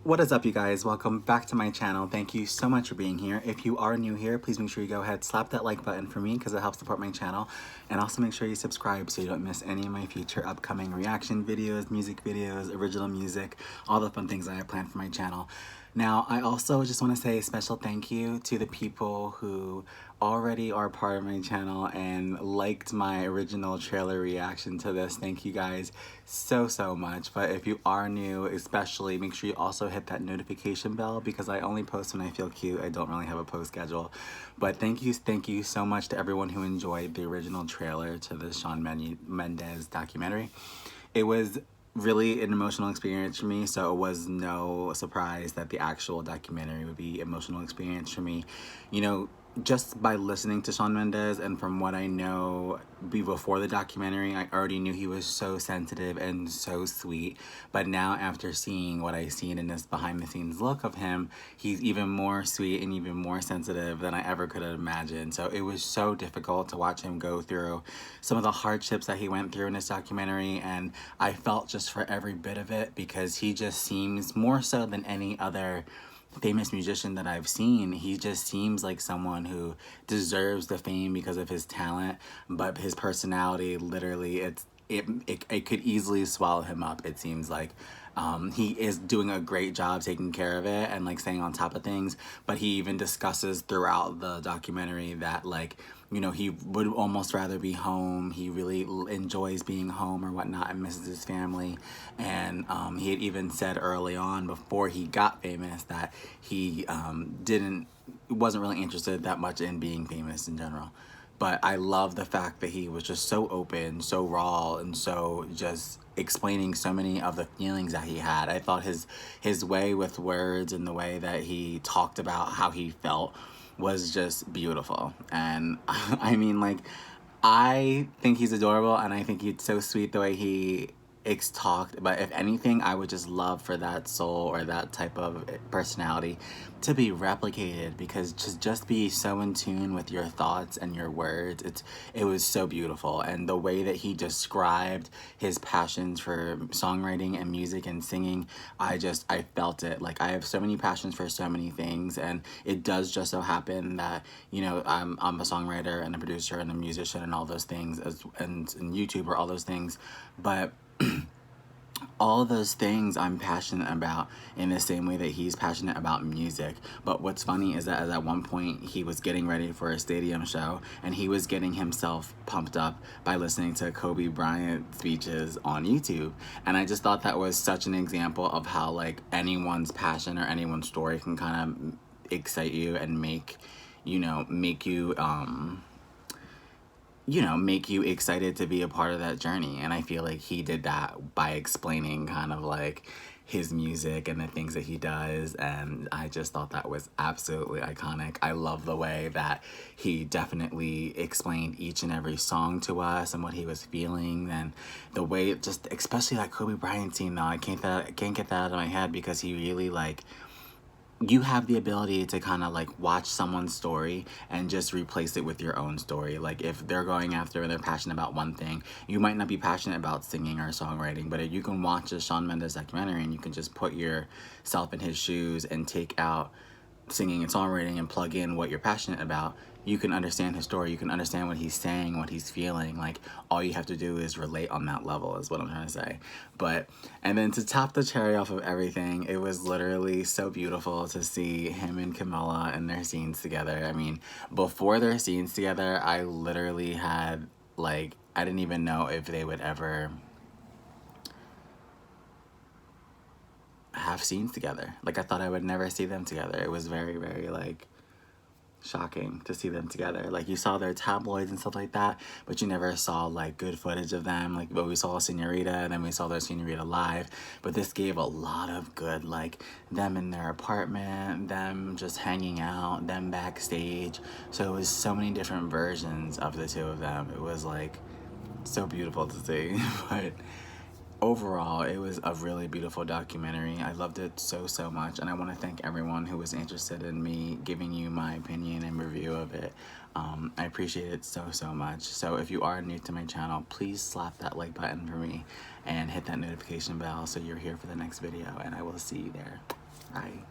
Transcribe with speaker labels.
Speaker 1: What is up, you guys? Welcome back to my channel. Thank you so much for being here. If you are new here, please make sure you go ahead, slap that like button for me because it helps support my channel. And also make sure you subscribe so you don't miss any of my future upcoming reaction videos, music videos, original music, all the fun things I have planned for my channel. Now, I also just want to say a special thank you to the people who already are part of my channel and liked my original trailer reaction to this. Thank you guys so much. But if you are new, especially, make sure you also hit that notification bell because I only post when I feel cute. I don't really have a post schedule. But thank you so much to everyone who enjoyed the original trailer to the Shawn Mendes documentary. It was really an emotional experience for me, so it was no surprise that the actual documentary would be emotional experience for me. You know, just by listening to Shawn Mendes and from what I know before the documentary, I already knew he was so sensitive and so sweet. But now after seeing what I've seen in this behind the scenes look of him, he's even more sweet and even more sensitive than I ever could have imagined. So it was so difficult to watch him go through some of the hardships that he went through in this documentary, and I felt just for every bit of it because he just seems, more so than any other famous musician that I've seen, he just seems like someone who deserves the fame because of his talent, but his personality, literally, it could easily swallow him up. It seems like he is doing a great job taking care of it and like staying on top of things, but he even discusses throughout the documentary that, like, you know, he would almost rather be home. He really enjoys being home or whatnot and misses his family. And he had even said early on before he got famous that he wasn't really interested that much in being famous in general. But I love the fact that he was just so open, so raw, and so just explaining so many of the feelings that he had. I thought his way with words and the way that he talked about how he felt was just beautiful. And I mean, like, I think he's adorable and I think he's so sweet the way he talked, but if anything, I would just love for that soul or that type of personality to be replicated, because just be so in tune with your thoughts and your words. It was so beautiful, and the way that he described his passions for songwriting and music and singing, I felt it. Like, I have so many passions for so many things, and it does just so happen that, you know, I'm a songwriter and a producer and a musician and all those things, and YouTuber, all those things, but all of those things I'm passionate about in the same way that he's passionate about music. But what's funny is that at one point he was getting ready for a stadium show and he was getting himself pumped up by listening to Kobe Bryant speeches on YouTube. And I just thought that was such an example of how, like, anyone's passion or anyone's story can kind of excite you and make you excited to be a part of that journey. And I feel like he did that by explaining kind of like his music and the things that he does, and I just thought that was absolutely iconic. I love the way that he definitely explained each and every song to us and what he was feeling, and the way just, especially that Kobe Bryant scene though, I can't get that out of my head, because he really, like, you have the ability to kind of like watch someone's story and just replace it with your own story. Like, if they're going after and they're passionate about one thing, you might not be passionate about singing or songwriting, but if you can watch a Shawn Mendes documentary and you can just put yourself in his shoes and take out singing and songwriting and plug in what you're passionate about, you can understand his story, you can understand what he's saying, what he's feeling. Like, all you have to do is relate on that level, is what I'm trying to say. And then to top the cherry off of everything, it was literally so beautiful to see him and Camilla and their scenes together. I mean, before their scenes together, I literally had, like, I didn't even know if they would ever have scenes together. Like, I thought I would never see them together. It was very, very, like, shocking to see them together. Like, you saw their tabloids and stuff like that, but you never saw, like, good footage of them. Like, but we saw Senorita, and then we saw their Senorita live, but this gave a lot of good, like, them in their apartment, them just hanging out, them backstage. So it was so many different versions of the two of them. It was, like, so beautiful to see. But overall, it was a really beautiful documentary. I loved it so much, and I want to thank everyone who was interested in me giving you my opinion and review of it. I appreciate it so much. So if you are new to my channel, please slap that like button for me and hit that notification bell so you're here for the next video, and I will see you there. Bye.